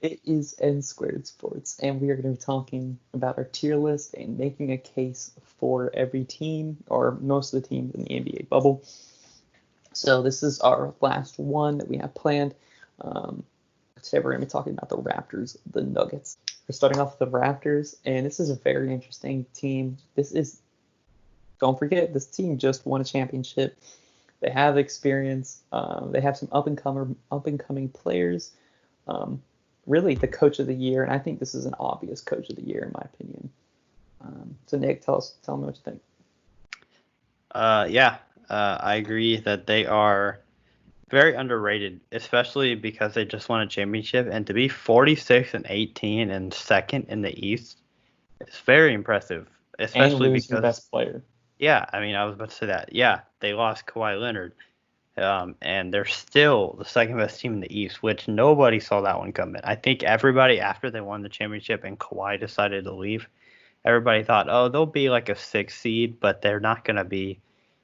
It is Nsquared Sports, and we are going to be talking about our tier list and making a case for every team, or most of the teams in the NBA bubble. So this is our last one that we have planned. Today we're going to be talking about the Raptors, the Nuggets. We're starting off with the Raptors, and this is a very interesting team. Don't forget, this team just won a championship. They have experience. They have some up and coming players. Really, the coach of the year, and I think this is an obvious coach of the year in my opinion. So Nick, tell me what you think. I agree that they are very underrated, especially because they just won a championship, and to be 46-18 and second in the East is very impressive. Especially and lose because your best player. Yeah, I mean, I was about to say that. Yeah, they lost Kawhi Leonard, and they're still the second best team in the East, which nobody saw that one coming. I think everybody, after they won the championship and Kawhi decided to leave, everybody thought, oh, they'll be like a 6 seed, but they're not going to be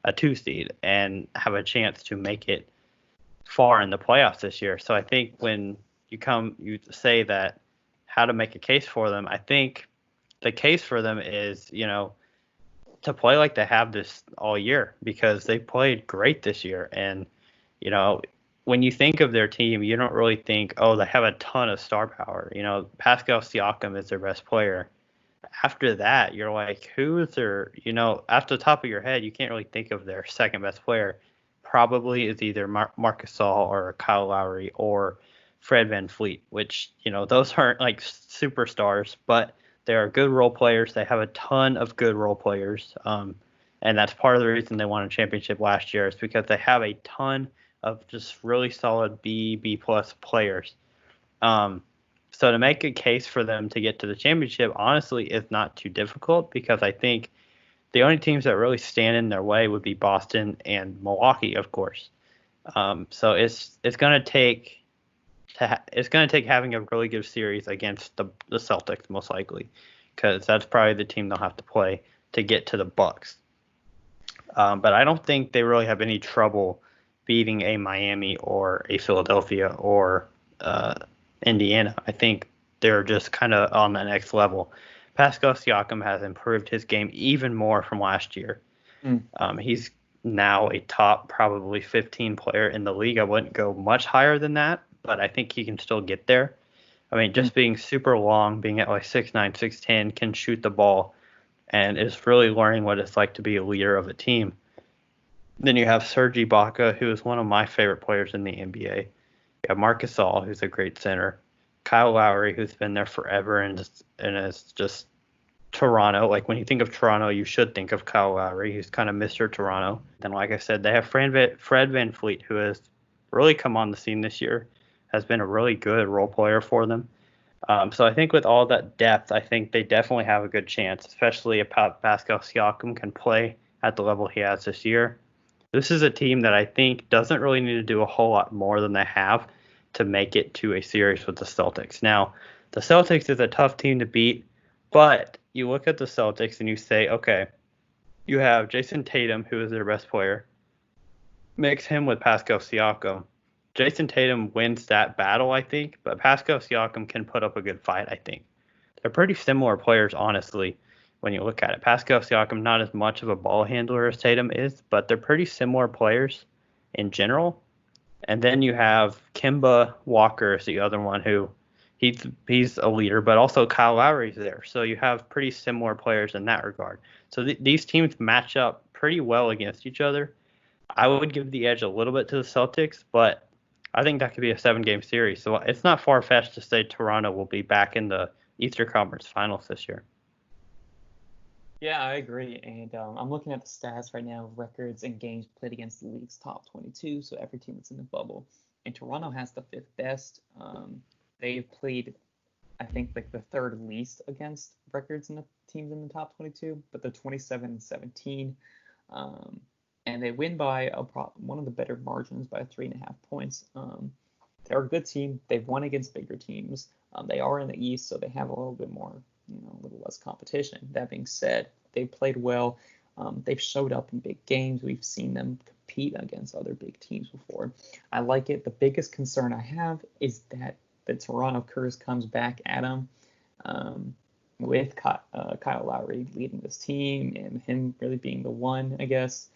a 2 seed and have a chance to make it far in the playoffs this year. So I think when you say that how to make a case for them, I think the case for them is, to play like they have this all year, because they played great this year. And, when you think of their team, you don't really think, oh, they have a ton of star power. Pascal Siakam is their best player. After that, you're like, who is their, at the top of your head, you can't really think of their second best player. Probably is either Marcus Gasol or Kyle Lowry or Fred VanVleet, which, those aren't like superstars, but they are good role players. They have a ton of good role players. And that's part of the reason they won a championship last year, is because they have a ton of just really solid B plus players. So to make a case for them to get to the championship, honestly, is not too difficult, because I think the only teams that really stand in their way would be Boston and Milwaukee, of course. So it's going to take having a really good series against the Celtics, most likely, because that's probably the team they'll have to play to get to the Bucks. But I don't think they really have any trouble beating a Miami or a Philadelphia or Indiana. I think they're just kind of on the next level. Pascal Siakam has improved his game even more from last year. He's now a top probably 15 player in the league. I wouldn't go much higher than that, but I think he can still get there. I mean, just being super long, being at like 6'9", 6'10", can shoot the ball, and is really learning what it's like to be a leader of a team. Then you have Serge Ibaka, who is one of my favorite players in the NBA. You have Marcus Gasol, who's a great center. Kyle Lowry, who's been there forever and is just Toronto. Like, when you think of Toronto, you should think of Kyle Lowry, who's kind of Mr. Toronto. Then, like I said, they have Fred VanVleet, who has really come on the scene this year, has been a really good role player for them. So I think with all that depth, I think they definitely have a good chance, especially if Pascal Siakam can play at the level he has this year. This is a team that I think doesn't really need to do a whole lot more than they have to make it to a series with the Celtics. Now, the Celtics is a tough team to beat, but you look at the Celtics and you say, okay, you have Jason Tatum, who is their best player, mix him with Pascal Siakam. Jason Tatum wins that battle, I think, but Pascal Siakam can put up a good fight, I think. They're pretty similar players, honestly, when you look at it. Pascal Siakam, not as much of a ball handler as Tatum is, but they're pretty similar players in general. And then you have Kemba Walker is the other one, who he's a leader, but also Kyle Lowry's there. So you have pretty similar players in that regard. So these teams match up pretty well against each other. I would give the edge a little bit to the Celtics, but I think that could be a 7-game series. So it's not far-fetched to say Toronto will be back in the Eastern Conference Finals this year. Yeah, I agree. And I'm looking at the stats right now, records and games played against the league's top 22, so every team that's in the bubble. And Toronto has the 5th best. They've played, I think, like the 3rd least against records in the teams in the top 22, but they're 27-17. And they win by one of the better margins by 3.5 points. They're a good team. They've won against bigger teams. They are in the East, so they have a little bit more, a little less competition. That being said, they've played well. They've showed up in big games. We've seen them compete against other big teams before. I like it. The biggest concern I have is that the Toronto curse comes back at them, with Kyle Lowry leading this team and him really being the one, I guess.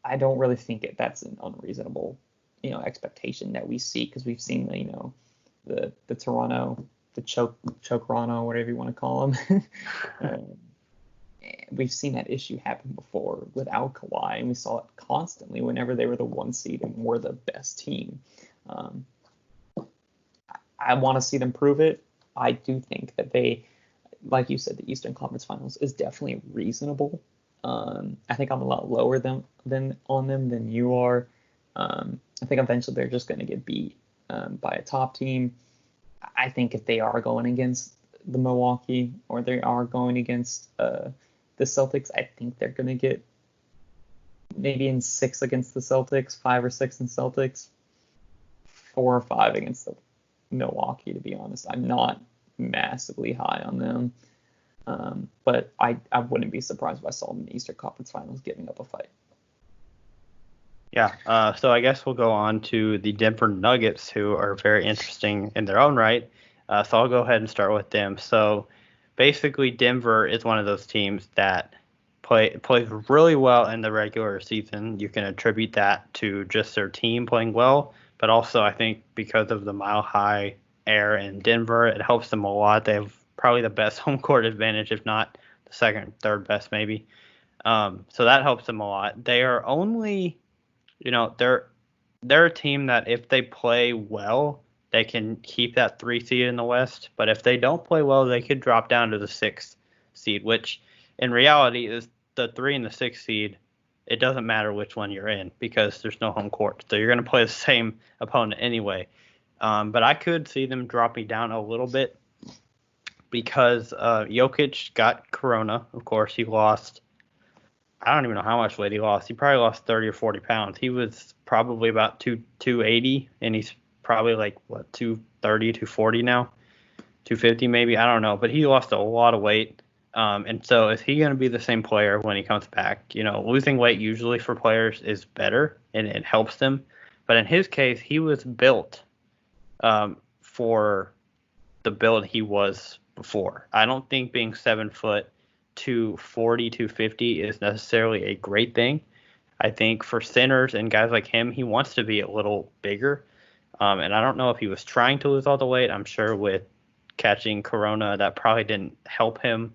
I don't really think that's an unreasonable, expectation that we see, because we've seen the Toronto, the choke-rano, whatever you want to call them. We've seen that issue happen before without Kawhi, and we saw it constantly whenever they were the 1 seed and were the best team. I want to see them prove it. I do think that they, like you said, the Eastern Conference Finals is definitely reasonable. I think I'm a lot lower than on them than you are. I think eventually they're just going to get beat by a top team. I think if they are going against the Milwaukee, or they are going against the Celtics, I think they're going to get maybe in 6 against the Celtics, 5 or 6 in Celtics, 4 or 5 against the Milwaukee, to be honest. I'm not massively high on them. But I wouldn't be surprised if I saw them in the Eastern Conference Finals giving up a fight. Yeah, so I guess we'll go on to the Denver Nuggets, who are very interesting in their own right. So I'll go ahead and start with them. So basically, Denver is one of those teams that plays really well in the regular season. You can attribute that to just their team playing well, but also I think because of the mile-high air in Denver, it helps them a lot. They have probably the best home court advantage, if not the second, third best maybe. So that helps them a lot. They are only, they're a team that if they play well, they can keep that 3 seed in the West. But if they don't play well, they could drop down to the 6th seed, which in reality is the 3 and the 6 seed. It doesn't matter which one you're in because there's no home court. So you're going to play the same opponent anyway. But I could see them dropping down a little bit because Jokic got corona. Of course, he lost. I don't even know how much weight he lost. He probably lost 30 or 40 pounds. He was probably about 280, and he's probably 230, 240 now, 250 maybe. I don't know, but he lost a lot of weight. And so is he going to be the same player when he comes back? Losing weight usually for players is better, and it helps them. But in his case, he was built for the build he was before. I don't think being 7 foot 240, 250 is necessarily a great thing. I think for centers and guys like him, he wants to be a little bigger. And I don't know if he was trying to lose all the weight. I'm sure with catching corona, that probably didn't help him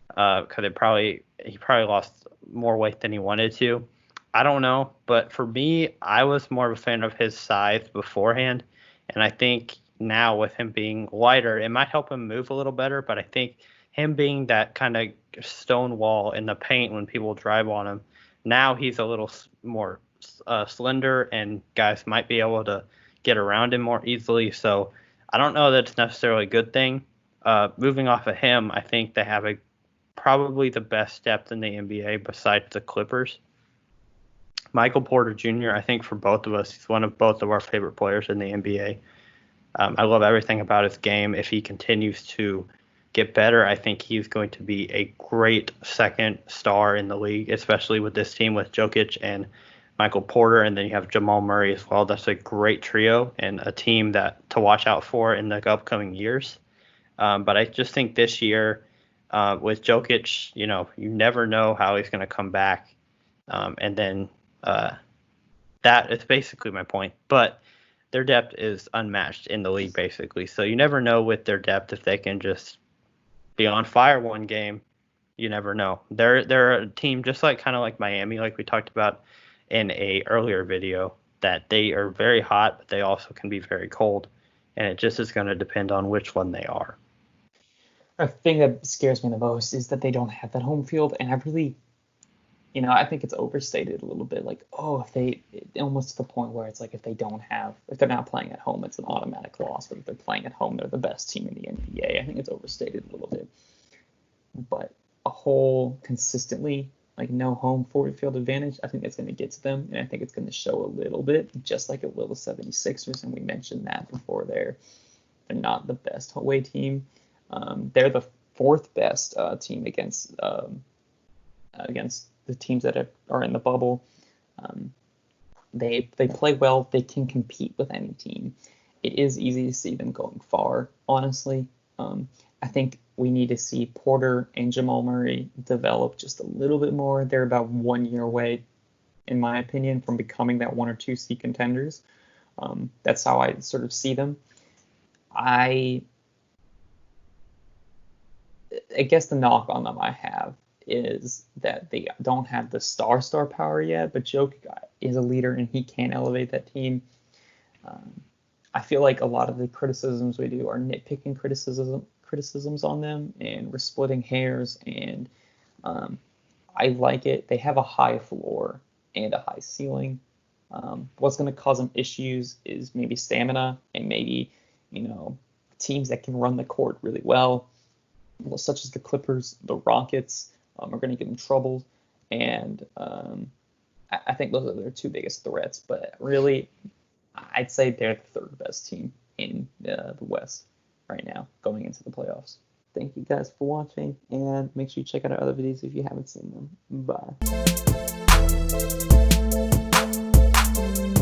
because he probably lost more weight than he wanted to. I don't know. But for me, I was more of a fan of his size beforehand. And I think now with him being lighter, it might help him move a little better. But I think him being that kind of stone wall in the paint when people drive on him, now he's a little more slender, and guys might be able to get around him more easily. So I don't know that it's necessarily a good thing. Moving off of him, I think they have probably the best depth in the NBA besides the Clippers. Michael Porter Jr., I think for both of us, he's one of both of our favorite players in the NBA. I love everything about his game. If he continues to get better, I think he's going to be a great second star in the league, especially with this team with Jokic and Michael Porter, and then you have Jamal Murray as well. That's a great trio and a team to watch out for in the upcoming years. But I just think this year with Jokic, you never know how he's going to come back. And then that is basically my point. But their depth is unmatched in the league, basically. So you never know with their depth if they can just be on fire one game. You never know. They're a team just kind of like Miami, like we talked about in a earlier video, that they are very hot, but they also can be very cold. And it just is going to depend on which one they are. The thing that scares me the most is that they don't have that home field. And I really, I think it's overstated a little bit. Almost to the point where it's if they're not playing at home, it's an automatic loss. But if they're playing at home, they're the best team in the NBA. I think it's overstated a little bit. But a whole consistently, no home forward field advantage, I think that's going to get to them. And I think it's going to show a little bit, just like it will the 76ers. And we mentioned that before. They're not the best away team. They're the 4th best team against the teams that are in the bubble. They play well. They can compete with any team. it is easy to see them going far, honestly. I think we need to see Porter and Jamal Murray develop just a little bit more. They're about 1 year away, in my opinion, from becoming that 1 or 2 seed contenders. That's how I sort of see them. I guess the knock on them I have is that they don't have the star power yet, but Jokic is a leader and he can elevate that team. I feel like a lot of the criticisms we do are nitpicking criticisms on them, and we're splitting hairs, and I like it. They have a high floor and a high ceiling. What's going to cause them issues is maybe stamina and maybe, teams that can run the court really well, such as the Clippers, the Rockets, are going to get in trouble. And I think those are their two biggest threats. But really, I'd say they're the third best team in the West right now going into the playoffs. Thank you guys for watching, and make sure you check out our other videos if you haven't seen them. Bye.